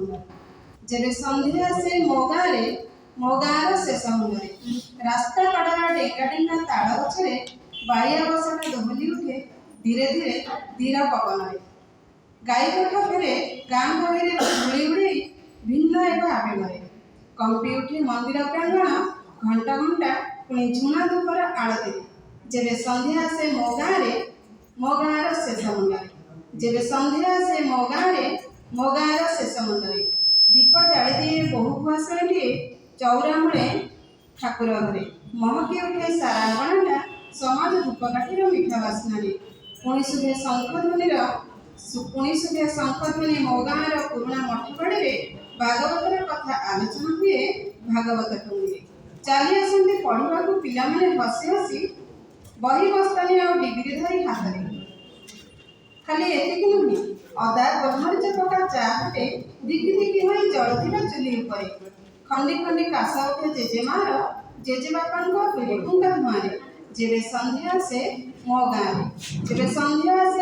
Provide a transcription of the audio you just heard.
मुंड जेबे संध्या से मो गाँव शेष मुंडे रास्ता कड़ार डेगा डेगा ताड़ गछरे बाया बसटा दोहली उठे धीरे धीरे धीर पवन गाई कठ फेरे गाँ गहरी धूली उड़े भिन्न एक आवेगे कंपी उठे मंदिर प्रांगण घंटा घंटा पुणी झुणा धूपर आलती जेबे संध्या से मो गाँव शेष मुंडे जेबे संध्या से मो गाँव शेष मुंडे दीप जाली दिए बहु भुआसणीटे चौरा मूले ठाकुर घरे महकी उठे सारा अगणाटा समाज धूपकाठीर मिठा बास्नारे पुणी सुधे शंखध्वनि मो गाँवर पुराणा मठगढ़े भागवतर कथा आलोचना हुए भागवत टुंगे चली आसती पढ़ा पिला हसी हसी बही बस्तानी आ डिग्री धरी हाथ में खाली एतिक नुहे अदा गोलमरीच पका चा पटे दिखी दिखी हो जलुवा चुली खंडी खंडी काश उठे जेजेमार जेजेबापा फुंका धुआं जेबे संध्या से मो गाँव जेबे संध्या से